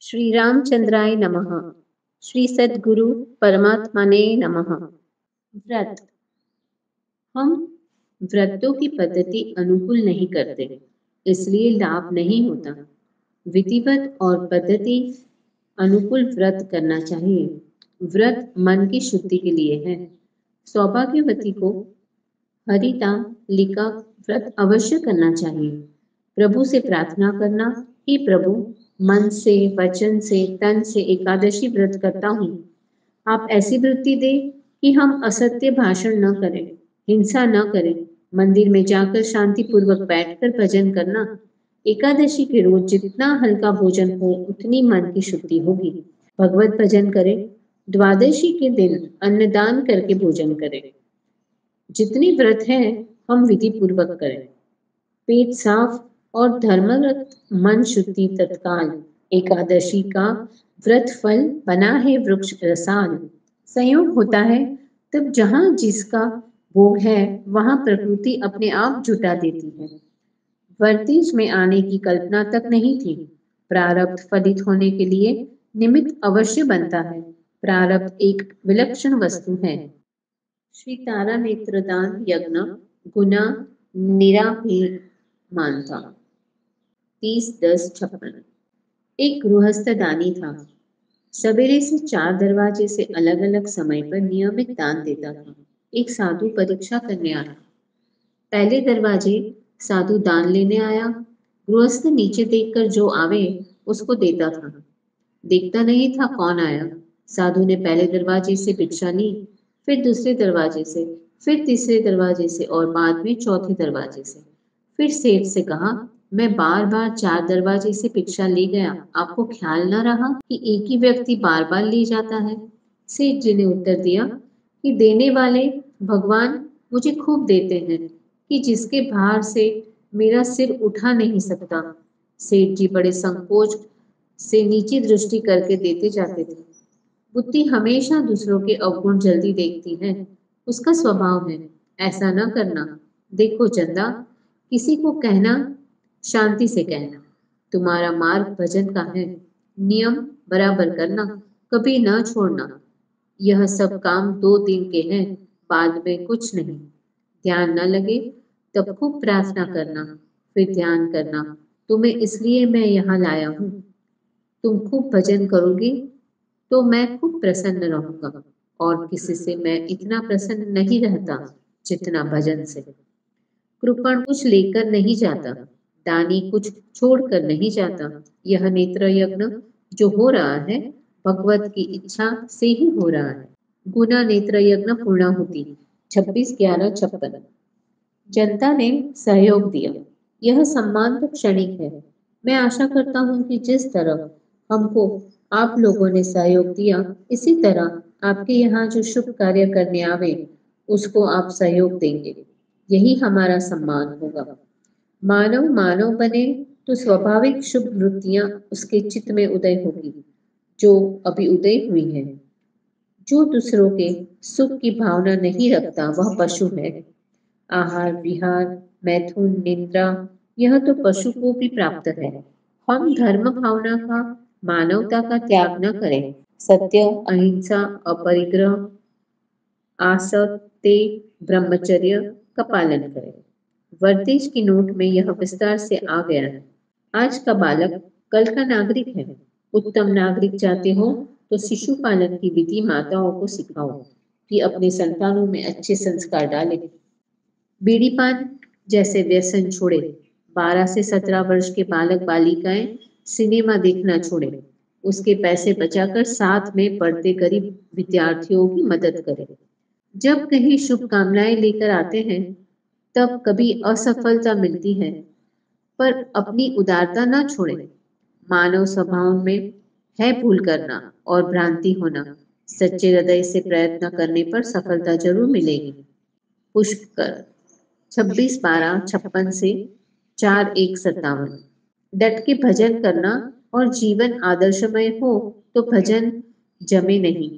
श्री रामचंद्राय नमः। श्री सद्गुरु परमात्मने नमः। व्रत। हम व्रतों की पद्धति अनुकूल नहीं करते, इसलिए लाभ नहीं होता। विधिवत और पद्धति अनुकूल व्रत करना चाहिए। व्रत मन की शुद्धि के लिए है। सौभाग्यवती को हरिता लिखा व्रत अवश्य करना चाहिए। प्रभु से प्रार्थना करना, हे प्रभु, मन से, वचन से, तन से एकादशी व्रत करता हूँ। आप ऐसी वृत्ति दे कि हम असत्य भाषण न करें, हिंसा न करें, मंदिर में जाकर शांति पूर्वक बैठकर भजन करना। एकादशी के रोज जितना हल्का भोजन हो उतनी मन की शुद्धि होगी। भगवत भजन करें। द्वादशी के दिन अन्नदान करके भोजन करें। जितनी व्रत है हम विधि पूर्वक करें। पेट साफ और धर्मरत, मन शुद्धि तत्काल। एकादशी का व्रत फल बना है वृक्ष रसाल। संयोग होता है तब जहाँ जिसका भोग है वहाँ प्रकृति अपने आप जुटा देती है। वर्तीज में आने की कल्पना तक नहीं थी। प्रारब्ध फलित होने के लिए निमित्त अवश्य बनता है। प्रारब्ध एक विलक्षण वस्तु है। श्री तारा नेत्रदान यज्ञ गुना निराभिमान था। 30-10-56। एक गृहस्थ दानी था। सवेरे से 4 दरवाजे से अलग अलग समय पर नियमित दान देता था। एक साधु परीक्षा करने आया। पहले दरवाजे साधु दान लेने आया। गृहस्थ नीचे देखकर जो आवे उसको देता था। देखता नहीं था कौन आया। साधु ने पहले दरवाजे से भिक्षा ली, फिर दूसरे दरवाजे से, फिर तीसरे दरवाजे से और बाद में चौथे दरवाजे से। फिर सेठ से कहा, मैं बार बार 4 दरवाजे से भिक्षा ले गया, आपको ख्याल न रहा कि एक ही व्यक्ति बार बार ले जाता है? सेठ जी ने उत्तर दिया कि देने वाले भगवान मुझे खूब देते हैं कि जिसके भार से मेरा सिर उठा नहीं सकता। सेठ जी बड़े संकोच से नीची दृष्टि करके देते जाते थे। बुद्धि हमेशा दूसरों के अवगुण जल्दी देखती है, उसका स्वभाव है। ऐसा न करना। देखो चंदा, किसी को कहना शांति से कहना। तुम्हारा मार्ग भजन का है। नियम बराबर करना, कभी न छोड़ना। यह सब काम 2 दिन के हैं, बाद में कुछ नहीं। ध्यान न लगे तब खूब प्रार्थना करना, फिर ध्यान करना। तुम्हें इसलिए मैं यहाँ लाया हूँ। तुम खूब भजन करोगे तो मैं खूब प्रसन्न रहूंगा, और किसी से मैं इतना प्रसन्न नहीं रहता जितना भजन से। कृपण कुछ लेकर नहीं जाता, दानी कुछ छोड़कर नहीं जाता। यह नेत्र यज्ञ जो हो रहा है भगवत की इच्छा से ही हो रहा है। गुना नेत्र यज्ञ पूर्णाहुति 26-11-56। जनता ने सहयोग दिया। यह सम्मान तो क्षणिक है। मैं आशा करता हूँ कि जिस तरह हमको आप लोगों ने सहयोग दिया, इसी तरह आपके यहाँ जो शुभ कार्य करने आवे उसको आप सहयोग देंगे। यही हमारा सम्मान होगा। मानव मानव बने तो स्वाभाविक शुभ वृत्तियां उसके चित्त में उदय होगी, जो अभी उदय हुई है। जो दूसरों के सुख की भावना नहीं रखता वह पशु है। आहार विहार मैथुन निद्रा यह तो पशु को भी प्राप्त है। हम धर्म भावना का, मानवता का त्याग न करें। सत्य, अहिंसा, अपरिग्रह, आसक्ति, ब्रह्मचर्य का पालन करें। वर्तेज की नोट में यह विस्तार से आ गया है। आज का बालक कल का नागरिक है। उत्तम नागरिक चाहते हो तो शिशु पालन की विधि माताओं को सिखाओ कि अपने संतानों में अच्छे संस्कार डालें। बीड़ी पान जैसे व्यसन छोड़े। 12 से 17 वर्ष के बालक बालिकाएं सिनेमा देखना छोड़े। उसके पैसे बचाकर साथ में पढ़ते गरीब विद्यार्थियों की मदद करें। जब कहीं शुभकामनाएं लेकर आते हैं तब कभी असफलता मिलती है, पर अपनी उदारता न छोड़े। मानव स्वभाव में है भूल करना और भ्रांति होना। सच्चे हृदय से प्रयत्न करने पर सफलता जरूर मिलेगी। पुष्कर 26-12-56 से 4-1-57। डट के भजन करना और जीवन आदर्शमय हो तो भजन जमे नहीं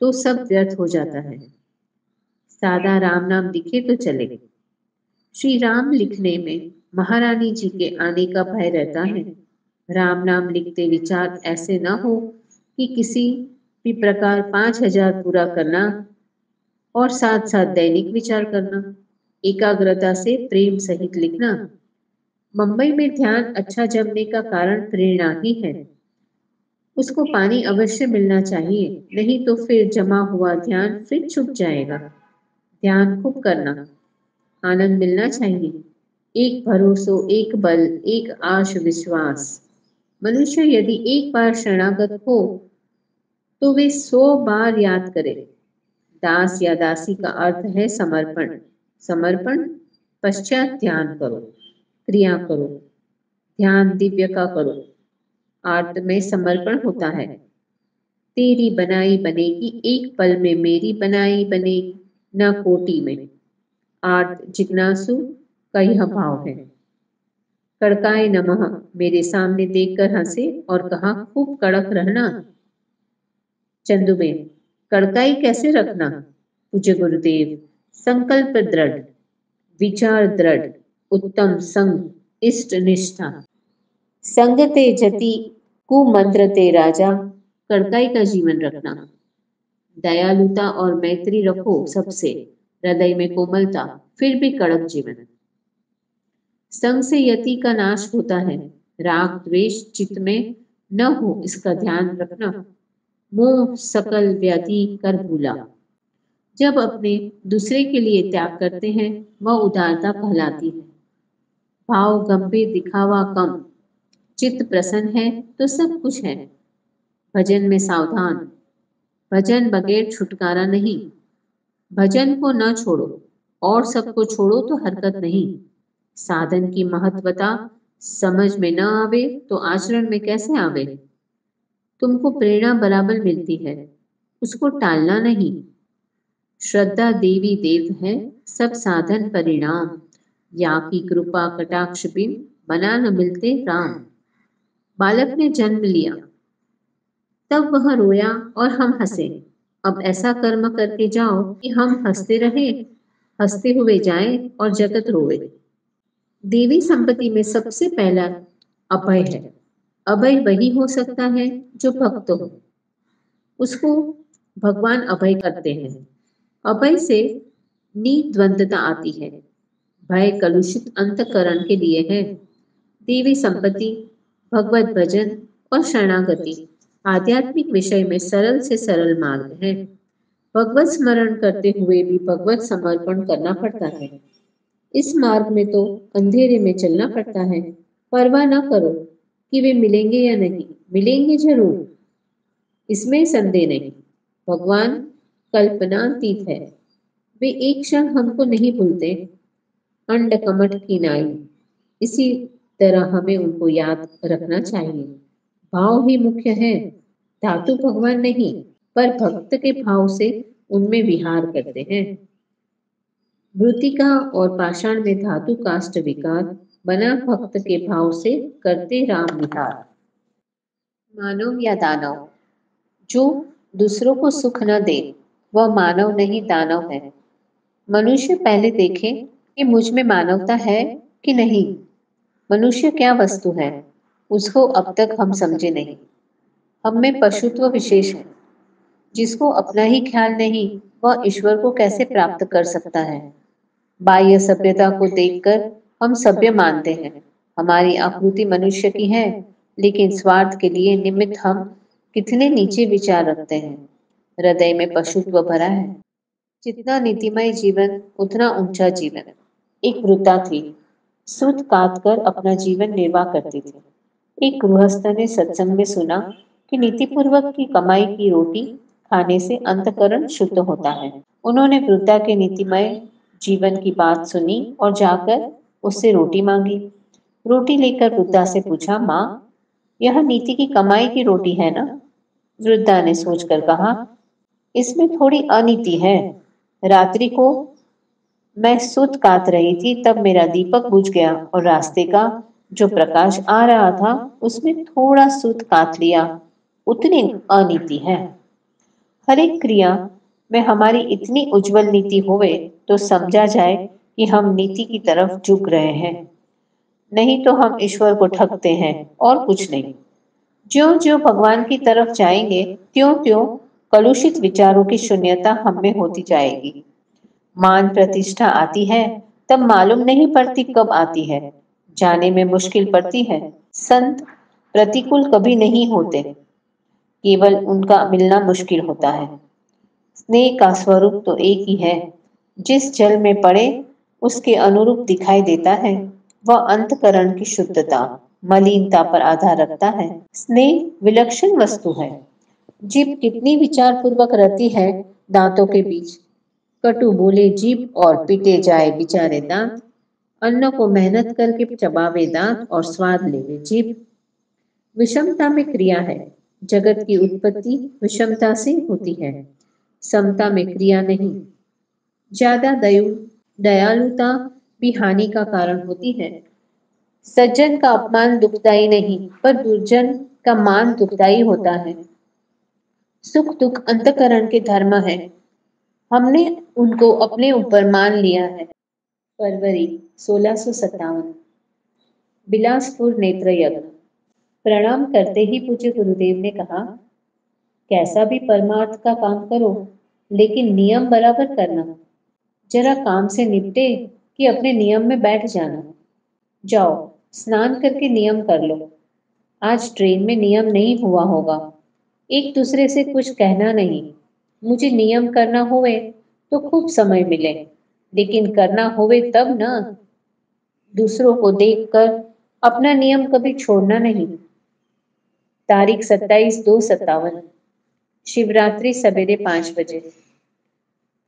तो सब व्यर्थ हो जाता है। सादा राम नाम दिखे तो चले। श्री राम लिखने में महारानी जी के आने का भय रहता है। राम नाम लिखते विचार ऐसे न हो कि किसी भी प्रकार 5,000 पूरा करना और साथ साथ दैनिक विचार करना। एकाग्रता से प्रेम सहित लिखना। मुंबई में ध्यान अच्छा जमने का कारण प्रेरणा ही है। उसको पानी अवश्य मिलना चाहिए, नहीं तो फिर जमा हुआ ध्यान फिर छुप जाएगा। ध्यान खूब करना। आनंद मिलना चाहिए। एक भरोसो, एक बल, एक आश विश्वास। मनुष्य यदि एक बार शरणागत हो तो वे 100 बार याद करे। दास या दासी का अर्थ है समर्पण। समर्पण पश्चात ध्यान करो, क्रिया करो। ध्यान दिव्य का करो। आर्त में समर्पण होता है। तेरी बनाई बनेगी, एक पल में मेरी बनाई बनेगी, न कोटि में। आर्त जिज्ञासु का यह भाव है। कड़काए नमः मेरे सामने देखकर हंसे और कहा खूब कड़क रहना। चंदुबेन, कड़काई कैसे रखना? पूज्य गुरुदेव, संकल्प दृढ़, विचार दृढ़, उत्तम संग, इष्ट निष्ठा। संग ते जति, कुमंत्र ते राजा। कड़काई का जीवन रखना। दयालुता और मैत्री रखो सबसे, हृदय में कोमलता, फिर भी कड़क जीवन। संग से यति का नाश होता है। राग द्वेष चित्त में न हो, इसका ध्यान रखना। मोह सकल व्याधि कर भूला। जब अपने दूसरे के लिए त्याग करते हैं, वह उदारता कहलाती है। भाव गंभीर, दिखावा कम। चित्त प्रसन्न है तो सब कुछ है। भजन में सावधान। भजन बगैर छुटकारा नहीं। भजन को न छोड़ो और सबको छोड़ो तो हरकत नहीं। साधन की महत्वता समझ में न आवे तो आचरण में कैसे आवे? तुमको प्रेरणा बराबर मिलती है, उसको टालना नहीं। श्रद्धा देवी देव है, सब साधन परिणाम। या की कृपा कटाक्ष बिन बना न मिलते राम। बालक ने जन्म लिया, तब वह रोया और हम हंसे। अब ऐसा कर्म करके जाओ कि हम हंसते रहे, हंसते हुए जाएं और जगत रोए। देवी संपत्ति में सबसे पहला अभय है। अभय वही हो सकता है जो भक्त हो, उसको भगवान अभय करते हैं। अभय से निद्वंदता आती है। भय कलुषित अंतकरण के लिए है। देवी संपत्ति, भगवत भजन और शरणागति आध्यात्मिक विषय में सरल से सरल मार्ग है। भगवत स्मरण करते हुए भी भगवत समर्पण करना पड़ता है। इस मार्ग में तो अंधेरे में चलना पड़ता है। परवाह न करो कि वे मिलेंगे या नहीं, मिलेंगे जरूर, इसमें संदेह नहीं। भगवान कल्पनातीत है, वे एक क्षण हमको नहीं भूलते। अंड कमट की नाई, इसी तरह हमें उनको याद रखना चाहिए। भाव ही मुख्य है, धातु भगवान नहीं, पर भक्त के भाव से उनमें विहार करते हैं। मृतिका और पाषाण में धातु काष्ठ विकार, बना भक्त के भाव से करते राम विहार। मानव या दानव, जो दूसरों को सुख न दे वह मानव नहीं दानव है। मनुष्य पहले देखे कि मुझ में मानवता है कि नहीं। मनुष्य क्या वस्तु है, उसको अब तक हम समझे नहीं। हम में पशुत्व विशेष है। जिसको अपना ही ख्याल नहीं, वह ईश्वर को कैसे प्राप्त कर सकता है? बाह्य सभ्यता को देखकर हम सभ्य मानते हैं। हमारी आकृति मनुष्य की है, लेकिन स्वार्थ के लिए निमित्त हम कितने नीचे विचार रखते हैं। हृदय में पशुत्व भरा है। जितना नीतिमय जीवन उतना ऊंचा जीवन। एक वृद्धा थी, सूत काट कर अपना जीवन निर्वाह करती थी। एक गृहस्थ ने सत्संग में सुना कि नीतिपूर्वक की कमाई की रोटी खाने से अंतकरण शुद्ध होता है। उन्होंने वृद्धा के नीतिमय जीवन की बात सुनी और जाकर उससे रोटी मांगी। रोटी लेकर वृद्धा से पूछा, माँ, यह नीति की कमाई की रोटी है ना? वृद्धा ने सोचकर कहा, इसमें थोड़ी अनीति है। रात्रि को मैं सूत काट रही थी, तब मेरा दीपक बुझ गया और रास्ते का जो प्रकाश आ रहा था उसमें थोड़ा सूत काट लिया, उतनी अनीति है। हर एक क्रिया में हमारी इतनी उज्जवल नीति होवे तो समझा जाए कि हम नीति की तरफ झुक रहे हैं। नहीं तो हम ईश्वर को ठगते हैं और कुछ नहीं। ज्यों ज्यों भगवान की तरफ जाएंगे, त्यों त्यों कलुषित विचारों की शून्यता हम में होती जाएगी। मान प्रतिष्ठा आती है, तब मालूम नहीं पड़ती कब आती है, जाने में मुश्किल पड़ती है। संत प्रतिकूल कभी नहीं होते, केवल उनका मिलना मुश्किल होता है। स्नेह का स्वरूप तो एक ही है, जिस जल में पड़े उसके अनुरूप दिखाई देता है। वह अंतकरण की शुद्धता, मलिनता पर आधार रखता है। स्नेह विलक्षण वस्तु है। जीभ कितनी विचार पूर्वक रहती है दांतों के बीच। कटु बोले जीभ और पीटे जाए बेचारे दांत। अन्न को मेहनत करके चबावे दांत और स्वाद लेवे जीभ। विषमता में क्रिया है। जगत की उत्पत्ति विषमता से होती है, समता में क्रिया नहीं। ज्यादा दयालुता भी हानि का कारण होती है। सज्जन का अपमान दुखदाई नहीं, पर दुर्जन का मान दुखदाई होता है। सुख दुख अंतकरण के धर्म है, हमने उनको अपने ऊपर मान लिया है। फरवरी 1657। बिलासपुर नेत्र यज्ञ। प्रणाम करते ही पूज्य गुरुदेव ने कहा, कैसा भी परमार्थ का काम करो, लेकिन नियम बराबर करना। जरा काम से निपटे कि अपने नियम में बैठ जाना। जाओ स्नान करके नियम कर लो। आज ट्रेन में नियम नहीं हुआ होगा। एक दूसरे से कुछ कहना नहीं। मुझे नियम करना होवे तो खूब समय मिले, लेकिन करना होवे तब ना। दूसरों को देखकर अपना नियम कभी छोड़ना नहीं। तारीख 27/2/57। शिवरात्रि सवेरे 5 बजे।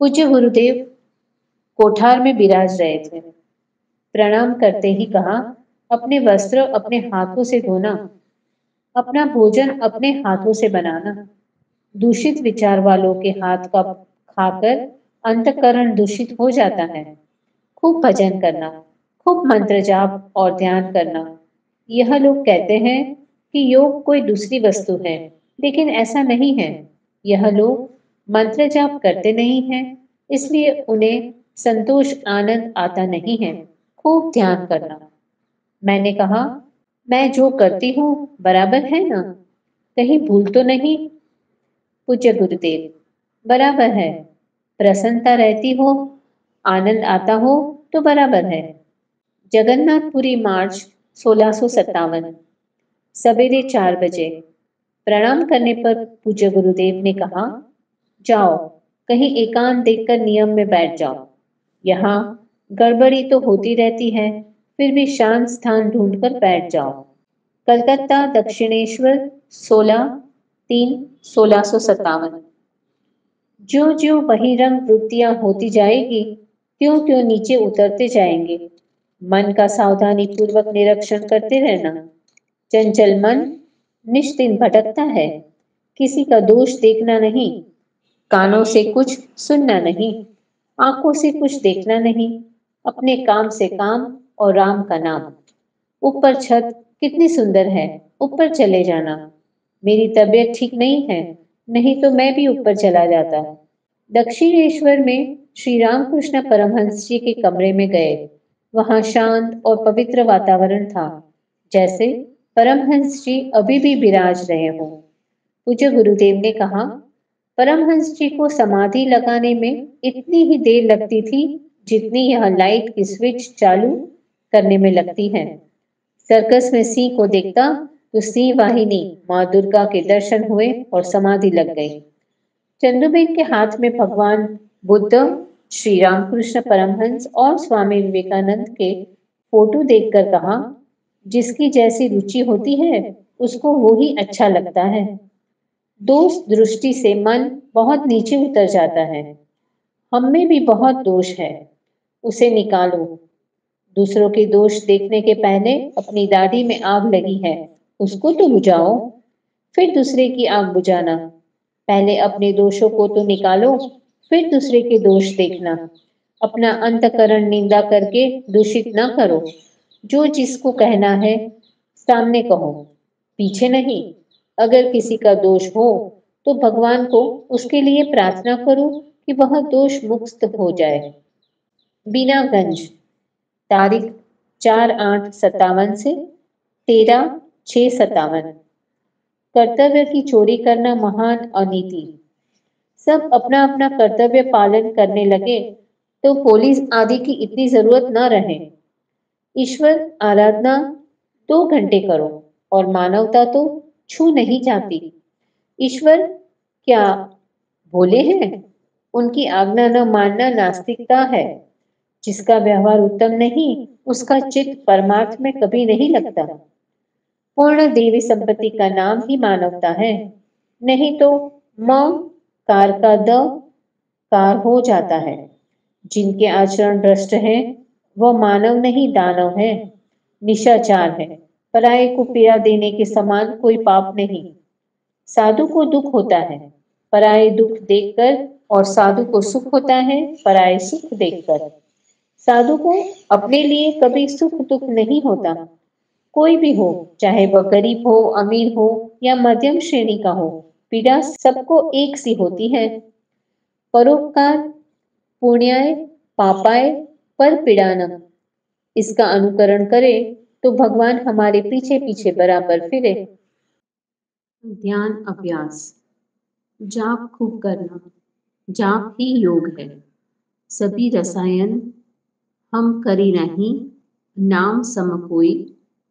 पूज्य गुरुदेव कोठार में विराज रहे थे। प्रणाम करते ही कहा, अपने वस्त्र अपने हाथों से धोना, अपना भोजन अपने हाथों से बनाना। दूषित विचार वालों के हाथ का खाकर अंतकरण दूषित हो जाता है। खूब भजन करना, खूब मंत्र जाप और ध्यान करना। यह लोग कहते हैं कि योग कोई दूसरी वस्तु है, लेकिन ऐसा नहीं है। यह लोग मंत्र जाप करते नहीं हैं, इसलिए उन्हें संतोष आनंद आता नहीं है। खूब ध्यान करना। मैंने कहा, मैं जो करती हूँ बराबर है ना, कहीं भूल तो नहीं। पूज्य गुरुदेव, बराबर है। प्रसन्नता रहती हो, आनंद आता हो तो बराबर है। जगन्नाथपुरी मार्च 1657। सवेरे 4 बजे। प्रणाम करने पर पूज्य गुरुदेव ने कहा, जाओ कहीं एकांत देखकर नियम में बैठ जाओ। यहाँ गड़बड़ी तो होती रहती है, फिर भी शांत स्थान ढूंढकर बैठ जाओ। कलकत्ता दक्षिणेश्वर 16/3/1657। ज्यो ज्यो बहिरंग वृत्तियां होती जाएगी, त्यों त्यों नीचे उतरते जाएंगे। मन का सावधानी पूर्वक निरीक्षण करते रहना। चंचल मन निश्चिंत भटकता है। किसी का दोष देखना नहीं, कानों से कुछ सुनना नहीं, आंखों से कुछ देखना नहीं, अपने काम से काम और राम का नाम। ऊपर छत कितनी सुंदर है, ऊपर चले जाना। मेरी तबीयत ठीक नहीं है, नहीं तो मैं भी ऊपर चला जाता। दक्षिणेश्वर में श्री रामकृष्ण परमहंस जी के कमरे में गए। वहां शांत और पवित्र वातावरण था, जैसे परमहंस जी अभी भी विराज रहे हों। पूज्य गुरुदेव ने कहा, परमहंस जी को समाधि लगाने में इतनी ही देर लगती थी जितनी यह लाइट की स्विच चालू करने में लगती है। सर्कस में सिंह को देखता तो सिंह वाहिनी माँ दुर्गा के दर्शन हुए और समाधि लग गई। चंदुबेन के हाथ में भगवान बुद्ध, श्री रामकृष्ण परमहंस और स्वामी विवेकानंद के फोटो देखकर कहा, जिसकी जैसी रुचि होती है उसको वो ही अच्छा लगता है। दोष दृष्टि से मन बहुत नीचे उतर जाता है। हम में भी बहुत दोष है, उसे निकालो। दूसरों के दोष देखने के पहले अपनी दाढ़ी में आग लगी है, उसको तो बुझाओ, फिर दूसरे की आग बुझाना। पहले अपने दोषों को तो निकालो, फिर दूसरे के दोष देखना। अपना अंतकरण निंदा करके दूषित न करो। जो जिसको कहना है सामने कहो, पीछे नहीं। अगर किसी का दोष हो तो भगवान को उसके लिए प्रार्थना करो कि वह दोष मुक्त हो जाए। बीनागंज। तारीख 4-8-57 से 13-6-57। कर्तव्य की चोरी करना महान अनीति। सब अपना अपना कर्तव्य पालन करने लगे तो पुलिस आदि की इतनी जरूरत न रहे। ईश्वर आराधना 2 घंटे करो और मानवता तो छू नहीं जाती। ईश्वर क्या भोले हैं? उनकी आज्ञा न मानना नास्तिकता है। जिसका व्यवहार उत्तम नहीं, उसका चित्त परमार्थ में कभी नहीं लगता। पूर्ण देवी संपत्ति का नाम ही मानवता है, नहीं तो म कार का द कार हो जाता है। जिनके आचरण भ्रष्ट हैं, वह मानव नहीं दानव है, निशाचार है। पराये को पीड़ा देने के समान कोई पाप नहीं। साधु को दुख होता है पराये दुख देखकर, और साधु को सुख होता है पराये सुख देखकर। साधु को अपने लिए कभी सुख दुख नहीं होता। कोई भी हो, चाहे वह गरीब हो, अमीर हो या मध्यम श्रेणी का हो, पीड़ा सबको एक सी होती है। परोपकार पुण्याय पापाय पर पीड़ानम, इसका अनुकरण करें तो भगवान हमारे पीछे पीछे बराबर फिरे। ध्यान अभ्यास। जाप खूब करना। जाप ही योग है। सभी रसायन हम करी नहीं, नाम सम कोई,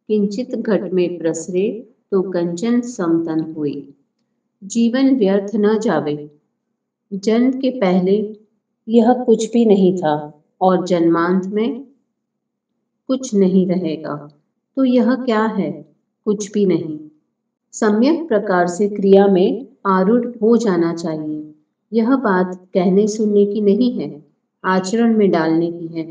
किंचित घट में प्रसरे तो कंचन समतन हुई। जीवन व्यर्थ न जावे। जन्म के पहले यह कुछ भी नहीं था और जन्मांत में कुछ नहीं रहेगा, तो यह क्या है? कुछ भी नहीं। सम्यक प्रकार से क्रिया में आरूढ़ हो जाना चाहिए। यह बात कहने सुनने की नहीं है, आचरण में डालने की है।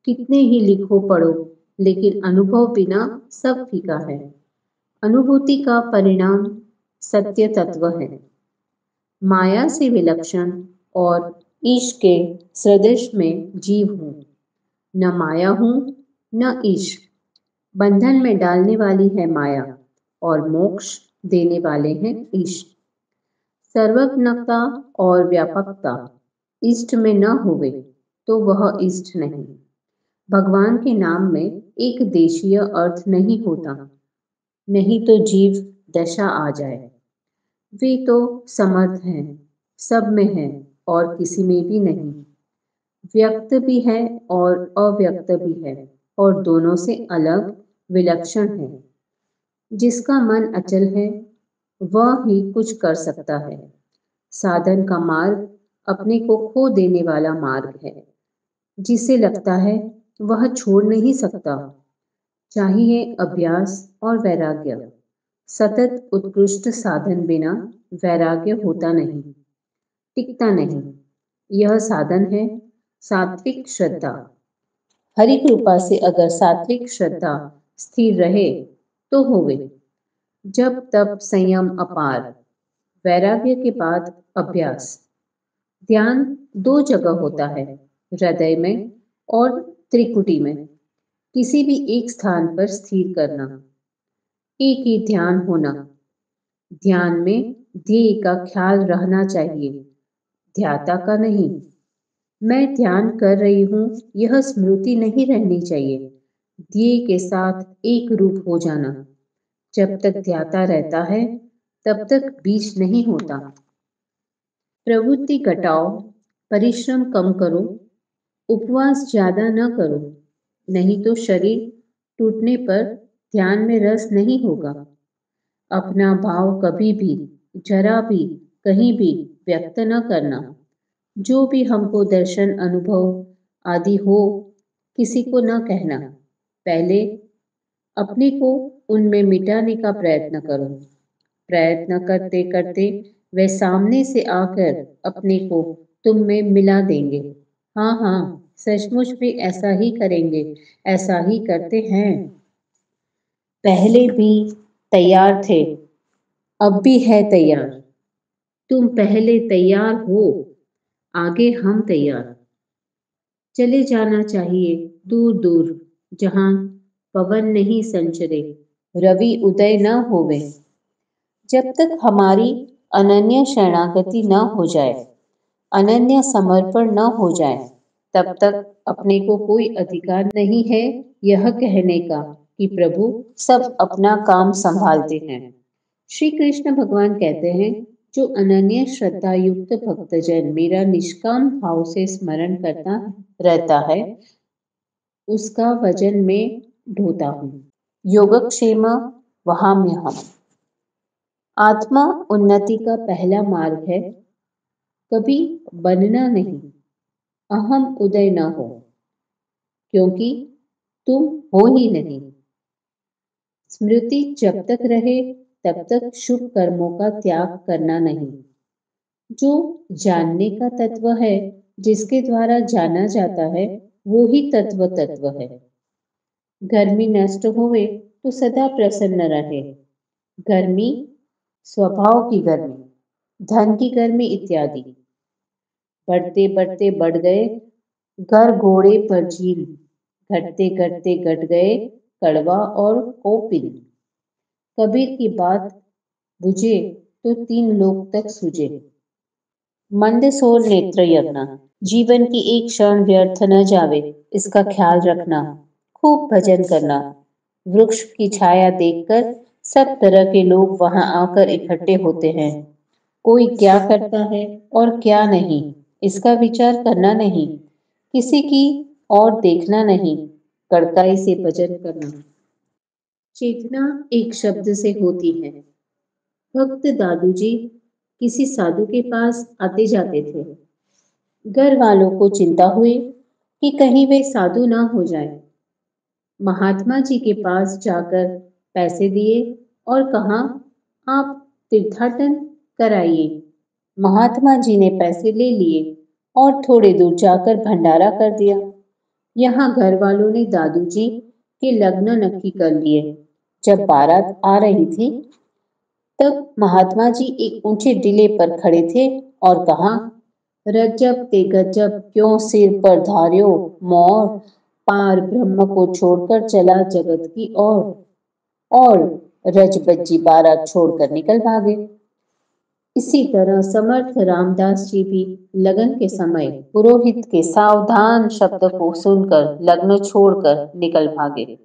कितने ही लिखो पढ़ो, लेकिन अनुभव बिना सब फीका है। अनुभूति का परिणाम सत्य तत्व है। माया से विलक्षण और ईश के सदृश में जीव हूँ। न माया हूँ न ईश। बंधन में डालने वाली है माया और मोक्ष देने वाले हैं ईश। सर्वज्ञता और व्यापकता इष्ट में न होवे तो वह इष्ट नहीं। भगवान के नाम में एक देशीय अर्थ नहीं होता, नहीं तो जीव दशा आ जाए। वे तो समर्थ हैं, सब में है और किसी में भी नहीं। व्यक्त भी है और अव्यक्त भी है, और दोनों से अलग विलक्षण है। जिसका मन अचल है वह ही कुछ कर सकता है। साधन का मार्ग अपने को खो देने वाला मार्ग है। जिसे लगता है वह छोड़ नहीं सकता। चाहिए अभ्यास और वैराग्य। सतत उत्कृष्ट साधन बिना वैराग्य होता नहीं, टिकता नहीं। यह साधन है सात्विक श्रद्धा। हरि कृपा से अगर सात्विक श्रद्धा स्थिर रहे तो होवे। जब तब संयम अपार। वैराग्य के बाद अभ्यास। ध्यान 2 जगह होता है, हृदय में और त्रिकुटी में। किसी भी एक स्थान पर स्थिर करना। एक ही ध्यान होना। ध्यान में ध्येय का ख्याल रहना चाहिए, ध्याता का नहीं। मैं ध्यान कर रही हूँ यह स्मृति नहीं रहनी चाहिए। ध्येय के साथ एक रूप हो जाना। जब तक ध्याता रहता है तब तक बीज नहीं होता। प्रवृत्ति घटाओ, परिश्रम कम करो, उपवास ज्यादा न करो, नहीं तो शरीर टूटने पर ध्यान में रस नहीं होगा। अपना भाव कभी भी, जरा भी, कहीं भी व्यक्त न करना। जो भी हमको दर्शन अनुभव आदि हो, किसी को न कहना। पहले अपने को उनमें मिटाने का प्रयत्न करो। प्रयत्न करते करते वे सामने से आकर अपने को तुम में मिला देंगे। हाँ हाँ, सचमुच भी ऐसा ही करेंगे, ऐसा ही करते हैं। पहले भी तैयार थे, अब भी है तैयार। तुम पहले तैयार हो, आगे हम तैयार। चले जाना चाहिए दूर दूर, जहां पवन नहीं संचरे, रवि उदय न होवे। जब तक हमारी अनन्य शरणागति न हो जाए, अनन्य समर्पण न हो जाए, तब तक अपने को कोई अधिकार नहीं है यह कहने का कि प्रभु सब अपना काम संभालते हैं। श्री कृष्ण भगवान कहते हैं, जो अनन्य श्रद्धा युक्त भक्तजन मेरा निष्काम भाव से स्मरण करता रहता है, उसका वजन में ढोता हूँ। योगक्षेम वहाम्यहम्। आत्मा उन्नति का पहला मार्ग है, कभी बनना नहीं, अहम उदय न हो, क्योंकि तुम हो ही नहीं। स्मृति जब तक रहे तब तक शुभ कर्मों का त्याग करना नहीं। जो जानने का तत्व है, जिसके द्वारा जाना जाता है, वो ही तत्व है। गर्मी नष्ट होवे तो सदा प्रसन्न रहे। गर्मी स्वभाव की गर्मी, धन की गर्मी इत्यादि। बढ़ते बढ़ते बढ़ गए घर घोड़े पर झील, घटते घटते घट गए कड़वा और कोपिल। कबीर की बात बुझे तो तीन लोग तक सूझे। मंदसोर नेत्र यज्ञ। जीवन की एक क्षण व्यर्थ न जावे, इसका ख्याल रखना। खूब भजन करना। वृक्ष की छाया देखकर सब तरह के लोग वहां आकर इकट्ठे होते हैं। कोई क्या करता है और क्या नहीं, इसका विचार करना नहीं। किसी की और देखना नहीं, कड़काई से भजन करना। चेतना एक शब्द से होती है। भक्त दादू जी किसी साधु के पास आते जाते थे। घर वालों को चिंता हुई कि कहीं वे साधु ना हो जाए। महात्मा जी के पास जाकर पैसे दिए और कहा, आप तीर्थाटन कराइए। महात्मा जी ने पैसे ले लिए और थोड़े दूर जाकर भंडारा कर दिया। यहाँ घर वालों ने दादू जी के लग्न नक्की कर लिए। जब बारात आ रही थी, तब महात्मा जी एक ऊंचे टीले पर खड़े थे और कहा, रज्जब ते गजब क्यों सिर पर धार्यो मोर, पार ब्रह्म को छोड़कर चला जगत की ओर। और रजबज्जी बारात छोड़कर निकल भागे। इसी तरह समर्थ रामदास जी भी लगन के समय पुरोहित के सावधान शब्द को सुनकर लग्न छोड़कर निकल भागे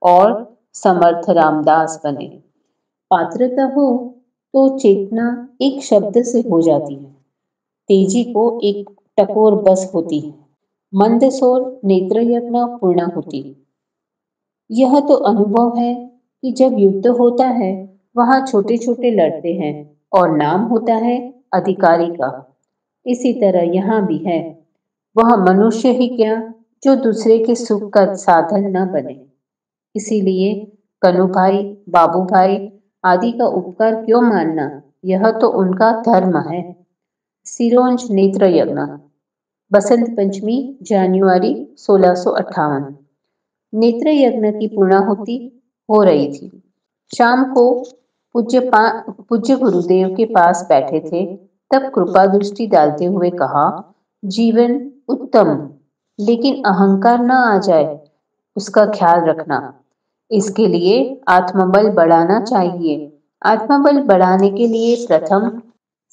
और समर्थ रामदास बने। पात्रता हो तो चेतना एक शब्द से हो जाती है, तेजी को एक टकोर बस होती है, मंदसोर नेत्र यज्ञ पूर्ण होती। यह तो अनुभव है कि जब युद्ध होता है, वहां छोटे छोटे लड़ते हैं और नाम होता है अधिकारी का। इसी तरह यहाँ भी है। वह मनुष्य ही क्या, जो दूसरे के सुख का साधन न बने। इसीलिए कनु भाई, बाबू भाई आदि का उपकार क्यों मानना, यह तो उनका धर्म है। सिरोंज नेत्र यज्ञ। बसंत पंचमी जनवरी 1658। नेत्र यज्ञ की पूर्णाहुति हो रही थी। शाम को पूज्य गुरुदेव के पास बैठे थे, तब कृपा दृष्टि डालते हुए कहा, जीवन उत्तम, लेकिन अहंकार न आ जाए, उसका ख्याल रखना। इसके लिए आत्मबल बढ़ाना चाहिए। आत्मबल बढ़ाने के लिए प्रथम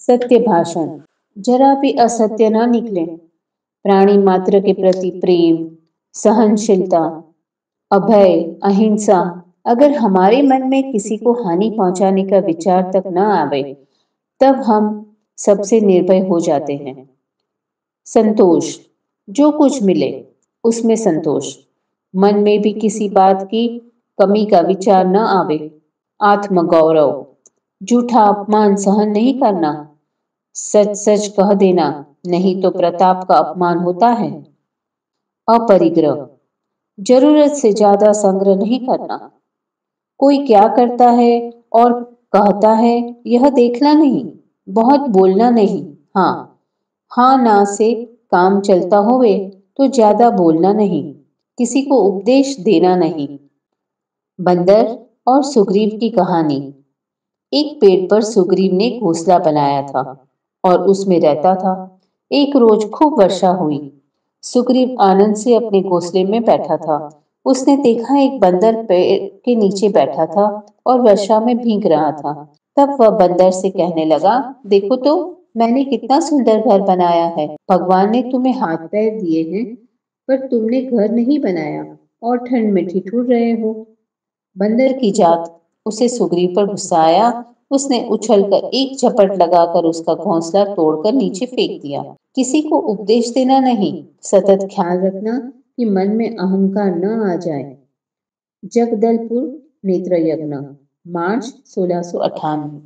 सत्य भाषण, जरा भी असत्य न निकले। प्राणी मात्र के प्रति प्रेम, सहनशीलता, अभय, अहिंसा। अगर हमारे मन में किसी को हानि पहुंचाने का विचार तक न आवे, तब हम सबसे निर्भय हो जाते हैं। संतोष, जो कुछ मिले उसमें संतोष। मन में भी किसी बात की कमी का विचार न आवे। आत्मगौरव, झूठा अपमान सहन नहीं करना। सच सच कह देना, नहीं तो प्रताप का अपमान होता है। अपरिग्रह, जरूरत से ज्यादा संग्रह नहीं करना। कोई क्या करता है और कहता है, यह देखना नहीं। बहुत बोलना नहीं। हाँ हाँ ना से काम चलता होवे तो ज्यादा बोलना नहीं। किसी को उपदेश देना नहीं। बंदर और सुग्रीव की कहानी। एक पेड़ पर सुग्रीव ने घोंसला बनाया था और उसमें रहता था। एक रोज खूब वर्षा हुई। सुग्रीव आनंद से अपने घोंसले में बैठा था। उसने देखा एक बंदर पेड़ के नीचे बैठा था और वर्षा में भीग रहा था। तब वह बंदर से कहने लगा, देखो तो, मैंने कितना सुंदर घर बनाया है। भगवान ने तुम्हें हाथ पैर दिए हैं, पर तुमने घर नहीं बनाया और ठंड में ठिठुर रहे हो। बंदर की जात। उसे सुग्रीव पर गुस्सा आया। उसने उछलकर एक झपट लगाकर उसका घोंसला तोड़कर नीचे फेंक दिया। किसी को उपदेश देना नहीं, सतत ख्याल रखना कि मन में अहंकार न आ जाए। जगदलपुर नेत्र यज्ञ, मार्च 1698।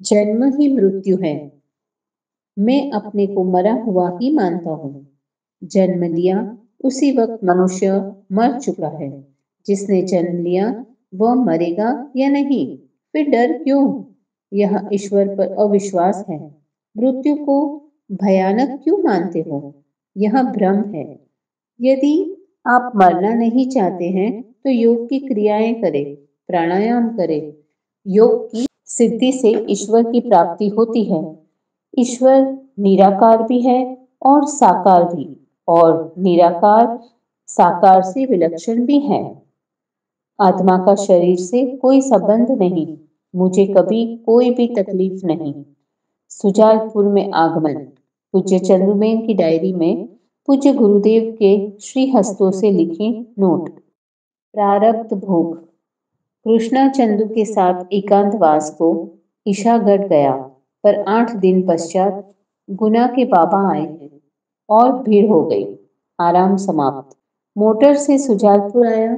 जन्म ही मृत्यु है, मैं अपने को मरा हुआ ही मानता हूँ। जन्म लिया उसी वक्त मनुष्य मर चुका है। जिसने जन्म लिया वह मरेगा या नहीं, फिर डर क्यों? यह ईश्वर पर अविश्वास है। मृत्यु को भयानक क्यों मानते हो? यह भ्रम है। यदि आप मरना नहीं चाहते हैं तो योग की क्रियाएं करें, प्राणायाम करें। योग की सिद्धि से ईश्वर की प्राप्ति होती है। ईश्वर निराकार भी है और साकार भी, और निराकार साकार से विलक्षण भी है। आत्मा का शरीर से कोई संबंध नहीं, मुझे कभी कोई भी तकलीफ नहीं। सुजालपुर में आगमन। पूज्य चंदुमेन की डायरी में पूज्य गुरुदेव के श्री हस्तों से लिखे नोट। प्रारब्ध भोग। कृष्णा चंदू के साथ एकांतवास को ईशागढ़ गया, पर 8 दिन पश्चात गुना के बाबा आए हैं और भीड़ हो गई। आराम समाप्त। मोटर से सुजालपुर आया।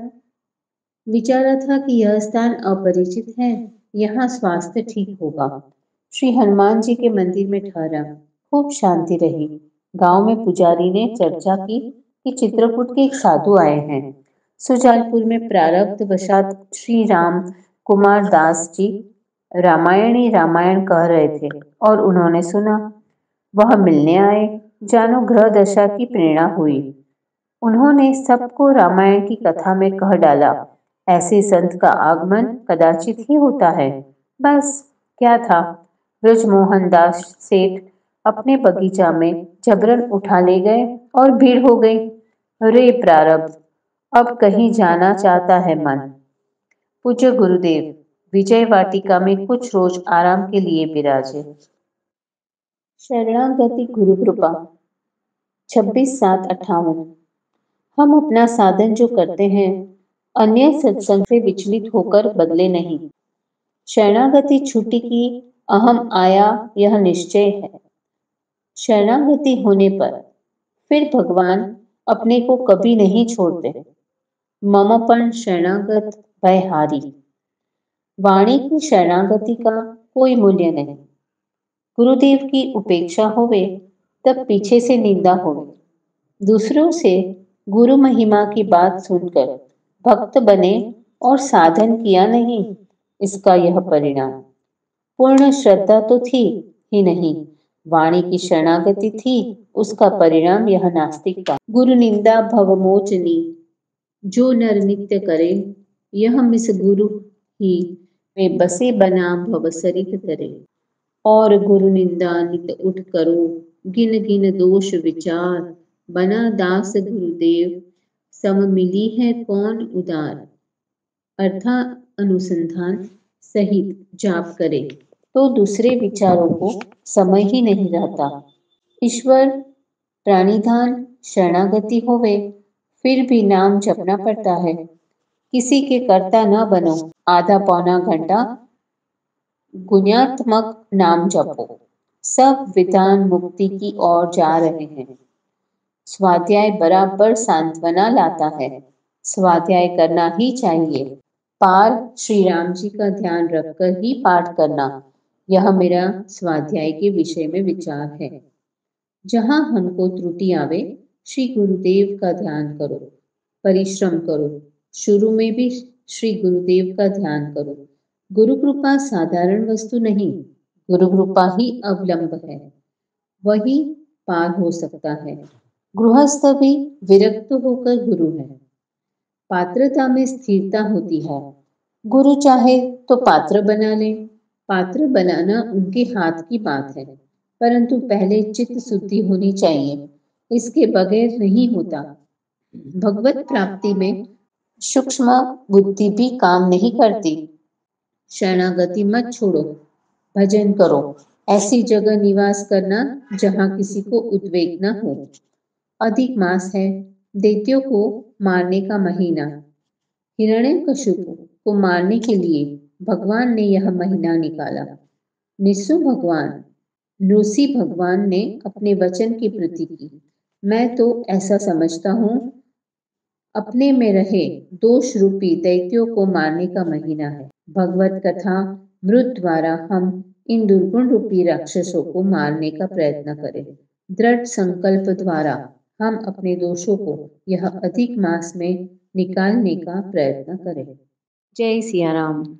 विचारा था कि यह स्थान अपरिचित है, यहाँ स्वास्थ्य ठीक होगा। श्री हनुमान जी के मंदिर में ठहरा। खूब शांति रही। गांव में पुजारी ने चर्चा की कि चित्रकूट के एक साधु आए हैं। सुजालपुर में प्रारब्ध वशात श्री राम कुमार दास जी रामायणी रामायण कह रहे थे और उन्होंने सुना। वह मिलने आए। जानो ग्रह दशा की प्रेरणा हुई। उन्होंने सबको रामायण की कथा में कह डाला। ऐसे संत का आगमन कदाचित ही होता है। बस क्या था, ब्रजमोहन दास सेठ अपने बगीचा में जबरन उठा ले गए और भीड़ हो गई। रे प्रारब्ध, अब कहीं जाना चाहता है मन। पूज्य गुरुदेव विजय वाटिका में कुछ रोज आराम के लिए विराजे। शरणागति गुरु कृपा। 26/7/58। हम अपना साधन जो करते हैं, अन्य सत्संग से विचलित होकर बदले नहीं। शरणागति छुट्टी की अहम आया यह निश्चय है। शरणागति होने पर फिर भगवान अपने को कभी नहीं छोड़ते। ममपण शरणागत भयहारी। वाणी की शरणागति का कोई मूल्य नहीं। गुरुदेव की उपेक्षा होवे तब पीछे से निंदा होवे। दूसरों से गुरु महिमा की बात सुनकर भक्त बने और साधन किया नहीं, इसका यह परिणाम। पूर्ण श्रद्धा तो थी ही नहीं, वाणी की शरणागति थी, उसका परिणाम यह नास्तिकता। गुरु निंदा भवमोचनी, जो नर नित्य करे, यह मिस गुरु ही में बसे बना भव सरित तरे। और गुरु निंदा नित उठ करो, गिन गिन दोष विचार, बना दास गुरुदेव, सम मिली है कौन उदार। अर्थात अनुसंधान सहित जाप करे तो दूसरे विचारों को समय ही नहीं रहता। ईश्वर प्राणिधान शरणागति होवे, फिर भी नाम जपना पड़ता है। किसी के कर्ता न बनो, आधा पौना घंटा गुण्यात्मक नाम जपो। सब विधान मुक्ति की ओर जा रहे हैं। स्वाध्याय बराबर सांत्वना लाता है। स्वाध्याय करना ही चाहिए। पार श्री राम जी का ध्यान रखकर ही पाठ करना, यह मेरा स्वाध्याय के विषय में विचार है। जहाँ हमको त्रुटि आवे, श्री गुरुदेव का ध्यान करो, परिश्रम करो। शुरू में भी श्री गुरुदेव का ध्यान करो। गुरु कृपा साधारण वस्तु नहीं, गुरु कृपा ही अवलंब है, वही पार हो सकता है। गृहस्थ भी विरक्त होकर गुरु है। पात्रता में स्थिरता होती है। गुरु चाहे तो पात्र बना ले। पात्र बनाना उनके हाथ की बात है, परंतु पहले चित्त शुद्धि होनी चाहिए, इसके बगैर नहीं होता। भगवत प्राप्ति में सूक्ष्म बुद्धि भी काम नहीं करती। शरणागति मत छोड़ो, भजन करो। ऐसी जगह निवास करना जहाँ किसी को उद्वेग न हो। अधिक मास है दैत्यों को मारने का महीना। हिरण्यकशिपु को मारने के लिए भगवान ने यह महीना निकाला। निस्सु भगवान ऋषि भगवान ने अपने वचन की पूर्ति की। मैं तो ऐसा समझता हूँ अपने में रहे दोष रूपी दैत्यों को मारने का महीना है। भगवत कथा मृत द्वारा हम इन दुर्गुण रूपी राक्षसों को मारने का प्रयत्न करें। दृढ़ संकल्प द्वारा हम अपने दोषों को यह अधिक मास में निकालने का प्रयत्न करें। जय सिया राम।